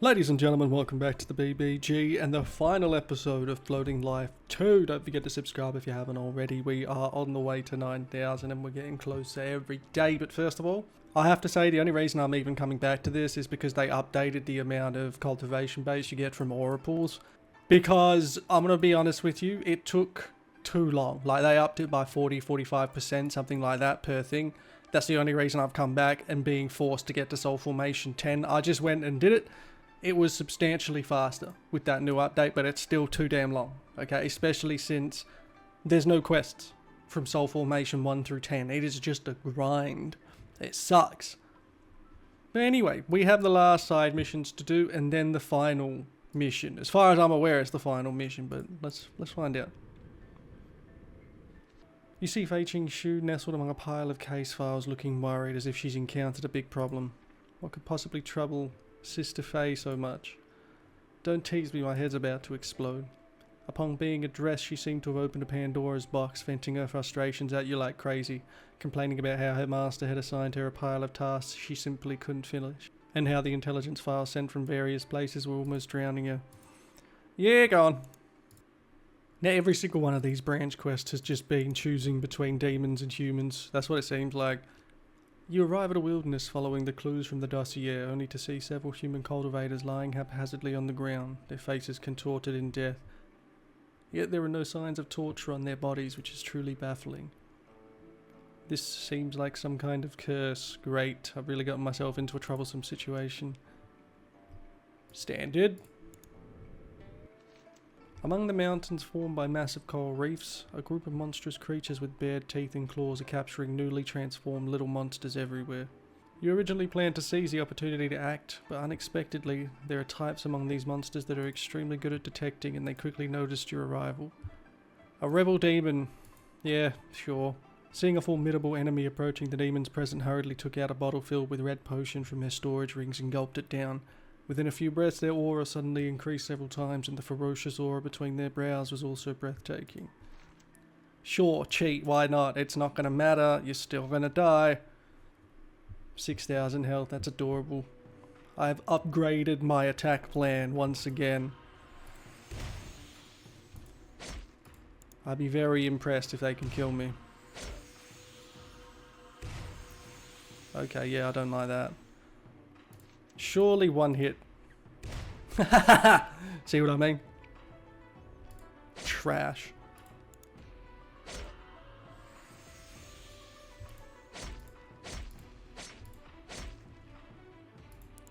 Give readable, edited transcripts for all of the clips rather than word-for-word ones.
Ladies and gentlemen, welcome back to the BBG and the final episode of Floating Life 2. Don't forget to subscribe if you haven't already. We are on the way to 9,000 and we're getting closer every day. But first of all, I have to say the only reason I'm even coming back to this is because they updated the amount of cultivation base you get from aura pools. Because, I'm going to be honest with you, it took too long. Like, they upped it by 40-45%, something like that per thing. That's the only reason I've come back and being forced to get to Soul Formation 10. I just went and did it. It was substantially faster with that new update, but it's still too damn long, okay? Especially since there's no quests from Soul Formation 1 through 10. It is just a grind. It sucks. But anyway, we have the last side missions to do, and then the final mission. As far as I'm aware, it's the final mission, but let's find out. You see Fei Qingxue nestled among a pile of case files, looking worried as if she's encountered a big problem. What could possibly trouble Sister Fei so much? Don't tease me, my head's about to explode. Upon being addressed, she seemed to have opened a Pandora's box, venting her frustrations at you like crazy, complaining about how her master had assigned her a pile of tasks she simply couldn't finish, and how the intelligence files sent from various places were almost drowning her. Yeah, go on. Now every single one of these branch quests has just been choosing between demons and humans. That's what it seems like. You arrive at a wilderness following the clues from the dossier, only to see several human cultivators lying haphazardly on the ground, their faces contorted in death. Yet there are no signs of torture on their bodies, which is truly baffling. This seems like some kind of curse. Great, I've really gotten myself into a troublesome situation. Standard. Among the mountains formed by massive coral reefs, a group of monstrous creatures with bared teeth and claws are capturing newly transformed little monsters everywhere. You originally planned to seize the opportunity to act, but unexpectedly, there are types among these monsters that are extremely good at detecting, and they quickly noticed your arrival. A rebel demon. Yeah, sure. Seeing a formidable enemy approaching, the demons present hurriedly took out a bottle filled with red potion from their storage rings and gulped it down. Within a few breaths, their aura suddenly increased several times, and the ferocious aura between their brows was also breathtaking. Sure, cheat, why not? It's not gonna matter, you're still gonna die. 6,000 health, that's adorable. I've upgraded my attack plan once again. I'd be very impressed if they can kill me. Okay, yeah, I don't like that. Surely one hit. See what I mean? Trash.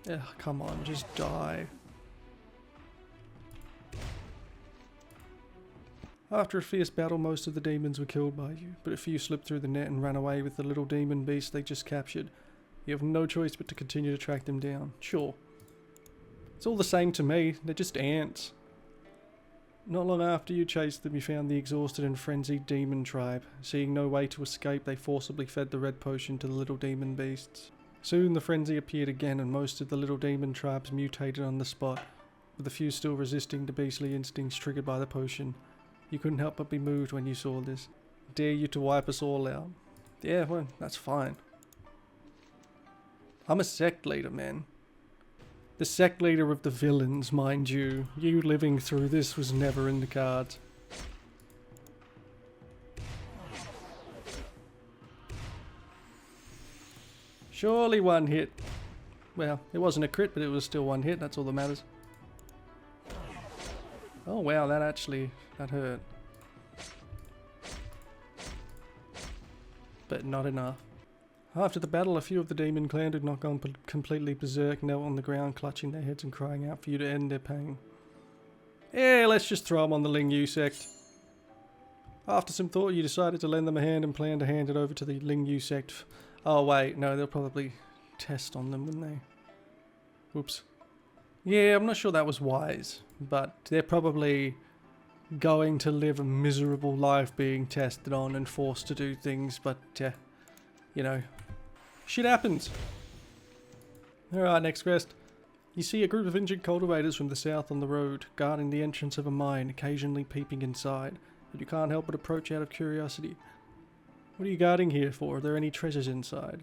Ugh, come on, just die. After a fierce battle, most of the demons were killed by you, but a few slipped through the net and ran away with the little demon beast they just captured. You have no choice but to continue to track them down. Sure. It's all the same to me. They're just ants. Not long after you chased them, you found the exhausted and frenzied demon tribe. Seeing no way to escape, they forcibly fed the red potion to the little demon beasts. Soon the frenzy appeared again, and most of the little demon tribes mutated on the spot, with a few still resisting the beastly instincts triggered by the potion. You couldn't help but be moved when you saw this. Dare you to wipe us all out? Yeah, well, that's fine. I'm a sect leader, man. The sect leader of the villains, mind you. You living through this was never in the cards. Surely one hit. Well, it wasn't a crit, but it was still one hit. That's all that matters. Oh wow, that hurt. But not enough. After the battle, a few of the demon clan who had not gone completely berserk knelt on the ground, clutching their heads and crying out for you to end their pain. Yeah, let's just throw them on the Ling Yu sect. After some thought, you decided to lend them a hand and planned to hand it over to the Ling Yu sect. Oh wait, no, they'll probably test on them, wouldn't they? Whoops. Yeah, I'm not sure that was wise, but they're probably going to live a miserable life being tested on and forced to do things, but, you know, shit happens. Alright, next quest. You see a group of injured cultivators from the south on the road, guarding the entrance of a mine, occasionally peeping inside, but you can't help but approach out of curiosity. What are you guarding here for? Are there any treasures inside?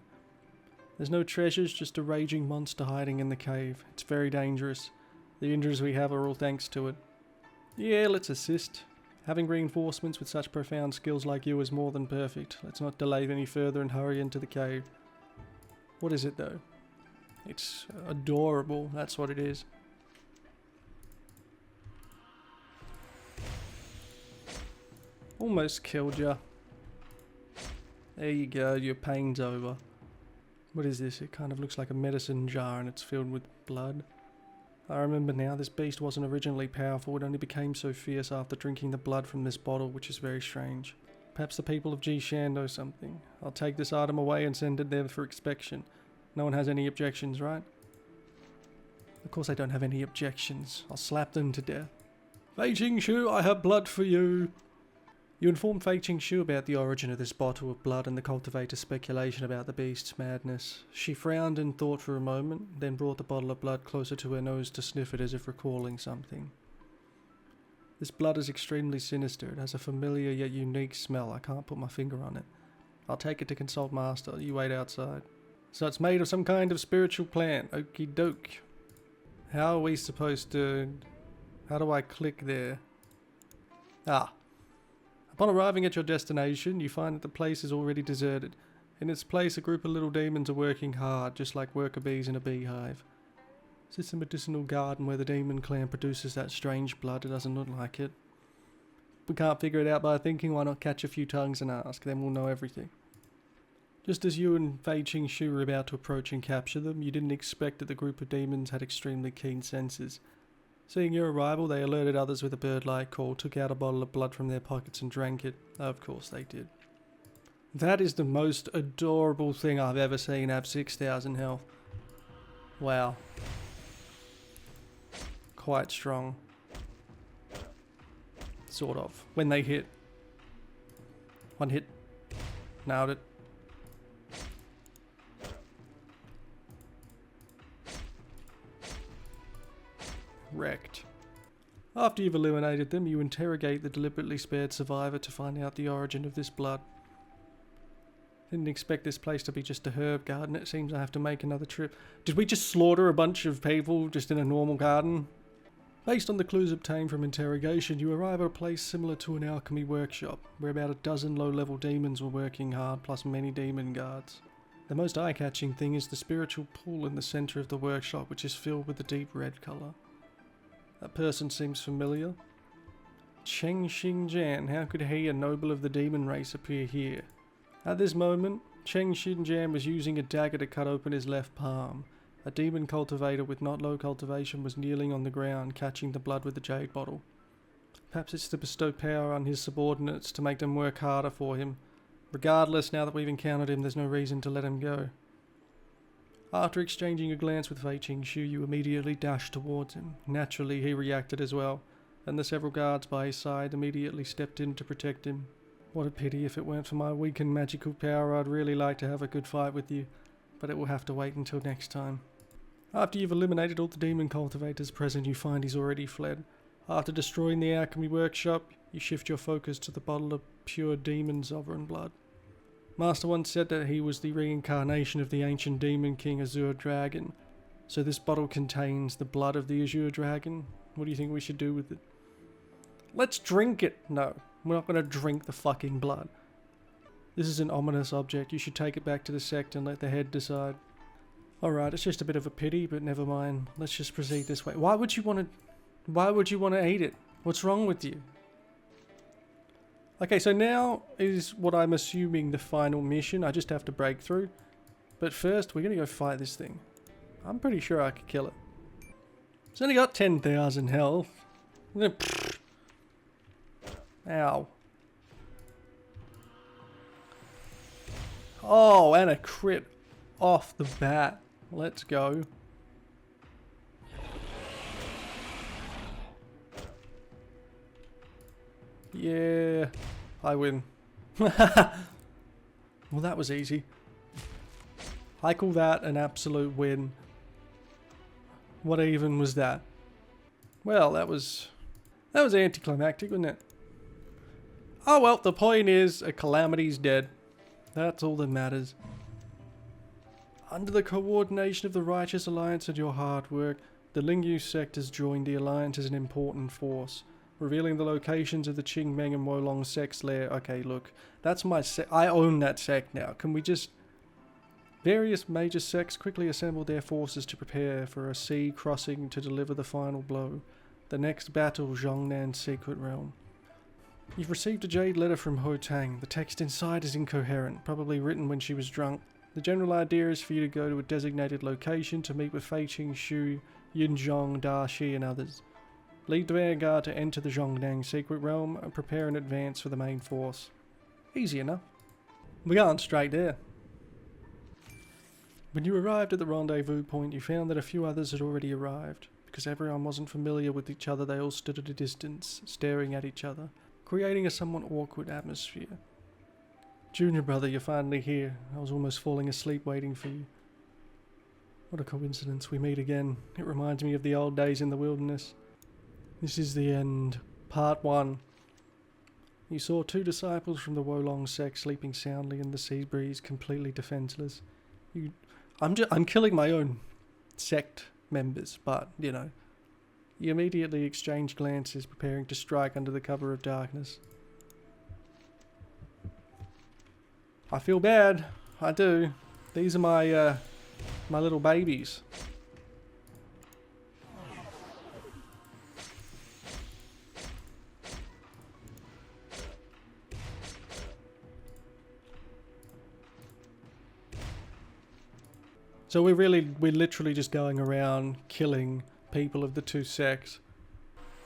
There's no treasures, just a raging monster hiding in the cave. It's very dangerous. The injuries we have are all thanks to it. Yeah, let's assist. Having reinforcements with such profound skills like you is more than perfect. Let's not delay any further and hurry into the cave. What is it though? It's adorable, that's what it is. Almost killed ya. There you go, your pain's over. What is this? It kind of looks like a medicine jar and it's filled with blood. I remember now, this beast wasn't originally powerful, it only became so fierce after drinking the blood from this bottle, which is very strange. Perhaps the people of Jishan know something. I'll take this item away and send it there for inspection. No one has any objections, right? Of course I don't have any objections. I'll slap them to death. Fei Qingxue, I have blood for you! You informed Fei Qingxue about the origin of this bottle of blood and the cultivator's speculation about the beast's madness. She frowned and thought for a moment, then brought the bottle of blood closer to her nose to sniff it as if recalling something. This blood is extremely sinister. It has a familiar yet unique smell. I can't put my finger on it. I'll take it to consult Master. You wait outside. So it's made of some kind of spiritual plant. Okie doke. How are we supposed to... How do I click there? Ah. Upon arriving at your destination, you find that the place is already deserted. In its place, a group of little demons are working hard, just like worker bees in a beehive. Is this a medicinal garden where the demon clan produces that strange blood? It doesn't look like it. We can't figure it out by thinking, why not catch a few tongues and ask, then we'll know everything. Just as you and Fei Qingxue were about to approach and capture them, you didn't expect that the group of demons had extremely keen senses. Seeing your arrival, they alerted others with a bird-like call, took out a bottle of blood from their pockets and drank it. Of course they did. That is the most adorable thing I've ever seen have 6,000 health. Wow. Quite strong. Sort of. When they hit. One hit. Nailed it. Wrecked. After you've eliminated them, you interrogate the deliberately spared survivor to find out the origin of this blood. Didn't expect this place to be just a herb garden. It seems I have to make another trip. Did we just slaughter a bunch of people just in a normal garden? Based on the clues obtained from interrogation, you arrive at a place similar to an alchemy workshop, where about a dozen low-level demons were working hard, plus many demon guards. The most eye-catching thing is the spiritual pool in the centre of the workshop, which is filled with a deep red colour. That person seems familiar. Cheng Xingjian, how could he, a noble of the demon race, appear here? At this moment, Cheng Xingjian was using a dagger to cut open his left palm. A demon cultivator with not low cultivation was kneeling on the ground, catching the blood with the jade bottle. Perhaps it's to bestow power on his subordinates to make them work harder for him. Regardless, now that we've encountered him, there's no reason to let him go. After exchanging a glance with Fei Qingxue, you immediately dashed towards him. Naturally, he reacted as well, and the several guards by his side immediately stepped in to protect him. What a pity. If it weren't for my weakened magical power, I'd really like to have a good fight with you, but it will have to wait until next time. After you've eliminated all the demon cultivators present, you find he's already fled. After destroying the alchemy workshop, you shift your focus to the bottle of pure demon sovereign blood. Master once said that he was the reincarnation of the ancient demon king Azure Dragon. So this bottle contains the blood of the Azure Dragon. What do you think we should do with it? Let's drink it! No, we're not going to drink the fucking blood. This is an ominous object. You should take it back to the sect and let the head decide. Alright, it's just a bit of a pity, but never mind. Let's just proceed this way. Why would you want to eat it? What's wrong with you? Okay, so now is what I'm assuming the final mission. I just have to break through. But first, we're going to go fight this thing. I'm pretty sure I could kill it. It's only got 10,000 health. Ow. Oh, and a crit off the bat. Let's go. Yeah, I win. Well, that was easy. I call that an absolute win. What even was that? Well, that was anticlimactic, wasn't it? Oh well, the point is, a calamity's dead. That's all that matters. Under the coordination of the Righteous Alliance and your hard work, The Lingyu sect has joined the alliance as an important force, revealing the locations of the Qingmeng and Wolong sect's lair. Okay, look, that's my sect. I own that sect now. Can we just... Various major sects quickly assembled their forces to prepare for a sea crossing to deliver the final blow. The next battle, Zhongnan's secret realm. You've received a jade letter from Ho Tang. The text inside is incoherent, probably written when she was drunk. The general idea is for you to go to a designated location to meet with Fei Qingxue, Yinzhong, Da Shi and others. Lead the vanguard to enter the Zhongnang secret realm and prepare in advance for the main force. Easy enough. We're going straight there. When you arrived at the rendezvous point, you found that a few others had already arrived. Because everyone wasn't familiar with each other, they all stood at a distance, staring at each other, creating a somewhat awkward atmosphere. Junior brother, you're finally here. I was almost falling asleep waiting for you. What a coincidence, we meet again. It reminds me of the old days in the wilderness. This is the end. Part 1. You saw 2 disciples from the Wolong sect sleeping soundly in the sea breeze, completely defenseless. I'm killing my own sect members, but, you know. You immediately exchange glances, preparing to strike under the cover of darkness. I feel bad. I do. These are my little babies. So we're literally just going around killing people of the 2 sects.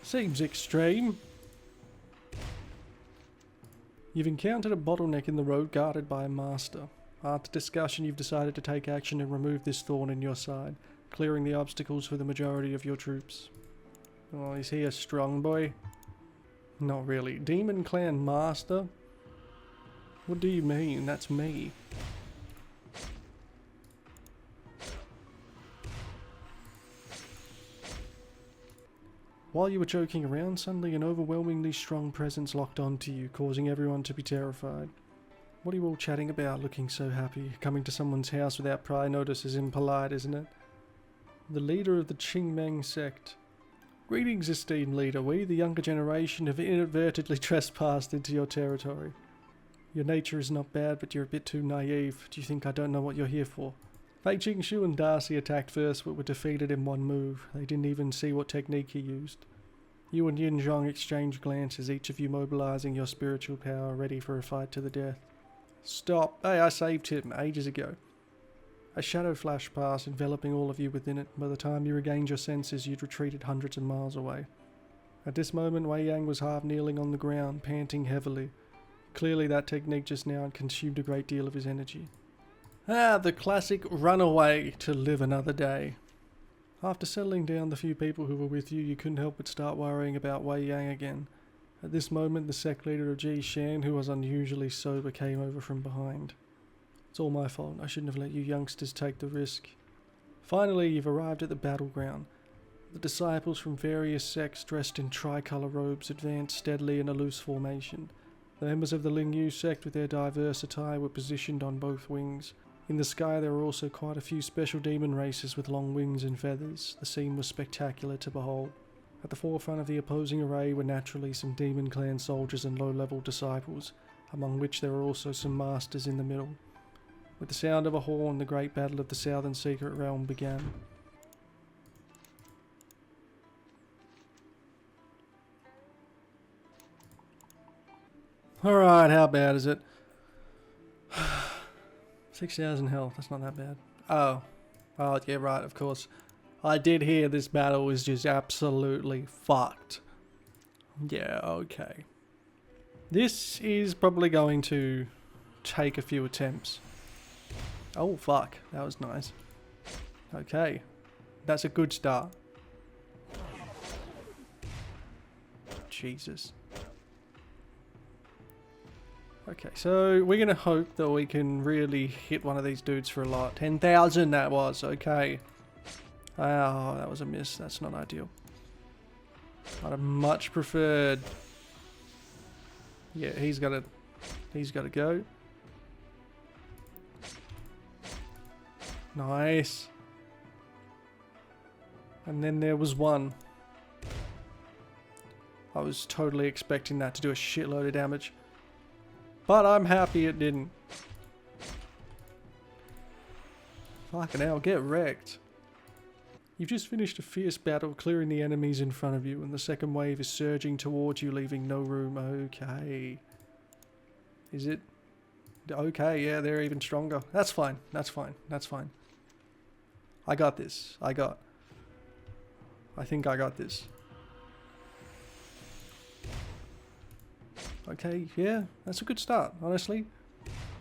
Seems extreme. You've encountered a bottleneck in the road guarded by a master. After discussion, you've decided to take action and remove this thorn in your side, clearing the obstacles for the majority of your troops. Oh, is he a strong boy? Not really. Demon Clan Master? What do you mean? That's me. While you were joking around, suddenly an overwhelmingly strong presence locked onto you, causing everyone to be terrified. What are you all chatting about, looking so happy? Coming to someone's house without prior notice is impolite, isn't it? The leader of the Qingmeng sect. Greetings, esteemed leader. We, the younger generation, have inadvertently trespassed into your territory. Your nature is not bad, but you're a bit too naive. Do you think I don't know what you're here for? Fei Qingxue and Darcy attacked first, but were defeated in one move. They didn't even see what technique he used. You and Yinzhong exchanged glances, each of you mobilizing your spiritual power, ready for a fight to the death. Stop. Hey, I saved him ages ago. A shadow flashed past, enveloping all of you within it. By the time you regained your senses, you'd retreated hundreds of miles away. At this moment, Wei Yang was half kneeling on the ground, panting heavily. Clearly that technique just now had consumed a great deal of his energy. Ah, the classic run away to live another day. After settling down the few people who were with you, you couldn't help but start worrying about Wei Yang again. At this moment, the sect leader of Ji Shan, who was unusually sober, came over from behind. It's all my fault. I shouldn't have let you youngsters take the risk. Finally, you've arrived at the battleground. The disciples from various sects dressed in tricolour robes advanced steadily in a loose formation. The members of the Lingyu sect with their diverse attire were positioned on both wings. In the sky there were also quite a few special demon races with long wings and feathers. The scene was spectacular to behold. At the forefront of the opposing array were naturally some demon clan soldiers and low-level disciples, among which there were also some masters in the middle. With the sound of a horn, the great battle of the Southern Secret Realm began. Alright, how bad is it? 6,000 health, that's not that bad. Oh, yeah, right, of course. I did hear this battle was just absolutely fucked. Yeah, okay. This is probably going to take a few attempts. Oh, fuck, that was nice. Okay, that's a good start. Jesus. Okay, so we're going to hope that we can really hit one of these dudes for a lot. 10,000 that was, okay. Oh, that was a miss. That's not ideal. I'd have much preferred... Yeah, he's got to go. Nice. And then there was one. I was totally expecting that to do a shitload of damage. But I'm happy it didn't. Fucking hell, get wrecked. You've just finished a fierce battle, clearing the enemies in front of you, and the second wave is surging towards you, leaving no room. Okay. Is it? Okay, yeah, they're even stronger. That's fine, that's fine, that's fine. I got this. I think I got this. Okay, yeah, that's a good start, honestly.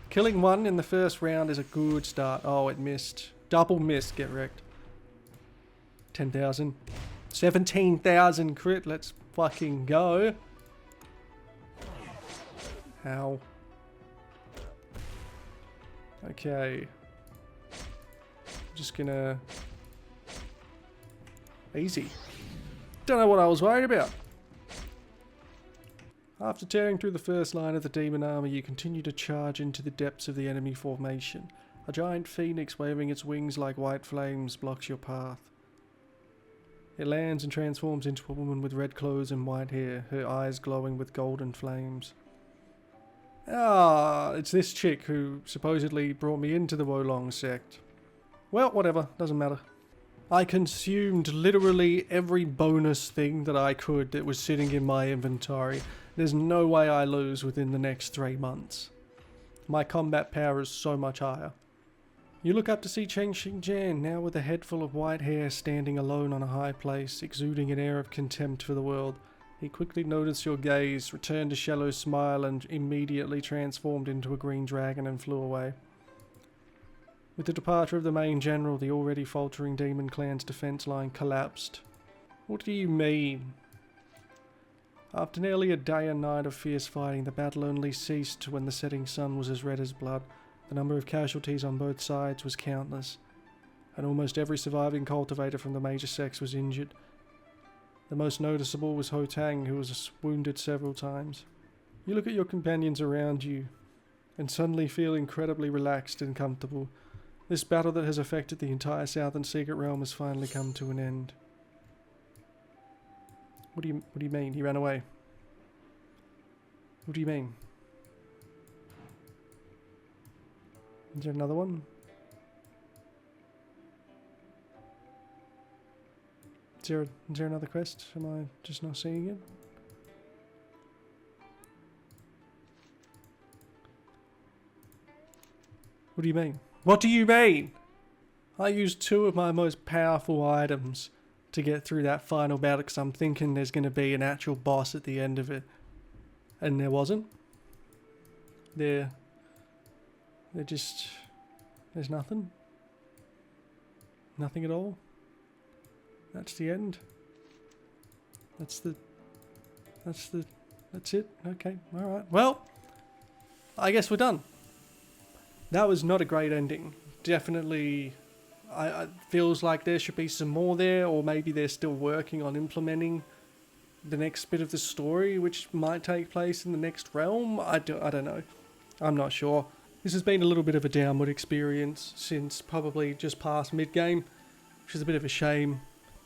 Killing one in the first round is a good start. Oh, it missed. Double missed, get wrecked. 10,000. 17,000 crit, let's fucking go. Ow. Okay. Just gonna... Easy. Don't know what I was worried about. After tearing through the first line of the demon army, you continue to charge into the depths of the enemy formation. A giant phoenix waving its wings like white flames blocks your path. It lands and transforms into a woman with red clothes and white hair, her eyes glowing with golden flames. Ah, it's this chick who supposedly brought me into the Wolong sect. Well, whatever, doesn't matter. I consumed literally every bonus thing that I could that was sitting in my inventory. There's no way I lose within the next 3 months. My combat power is so much higher. You look up to see Fei Qingxue, now with a head full of white hair, standing alone on a high place, exuding an air of contempt for the world. He quickly noticed your gaze, returned a shallow smile, and immediately transformed into a green dragon and flew away. With the departure of the main general, the already faltering demon clan's defense line collapsed. What do you mean? After nearly a day and night of fierce fighting, the battle only ceased when the setting sun was as red as blood. The number of casualties on both sides was countless, and almost every surviving cultivator from the major sects was injured. The most noticeable was Ho Tang, who was wounded several times. You look at your companions around you, and suddenly feel incredibly relaxed and comfortable. This battle that has affected the entire Southern Secret Realm has finally come to an end. What do you mean? He ran away. What do you mean? Is there another one? Is there another quest? Am I just not seeing it? What do you mean? What do you mean? I used 2 of my most powerful items to get through that final battle because I'm thinking there's going to be an actual boss at the end of it. And there wasn't. There's nothing. Nothing at all. That's the end. That's it. Okay, alright. Well, I guess we're done. That was not a great ending. Definitely, I feels like there should be some more there, or maybe they're still working on implementing the next bit of the story, which might take place in the next realm. I don't know. I'm not sure. This has been a little bit of a downward experience since probably just past mid-game, which is a bit of a shame.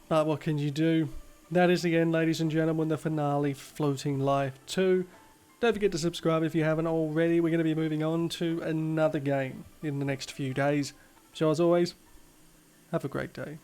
But what can you do? That is the end, ladies and gentlemen, the finale, Floating Life 2. Don't forget to subscribe if you haven't already. We're going to be moving on to another game in the next few days. So as always, have a great day.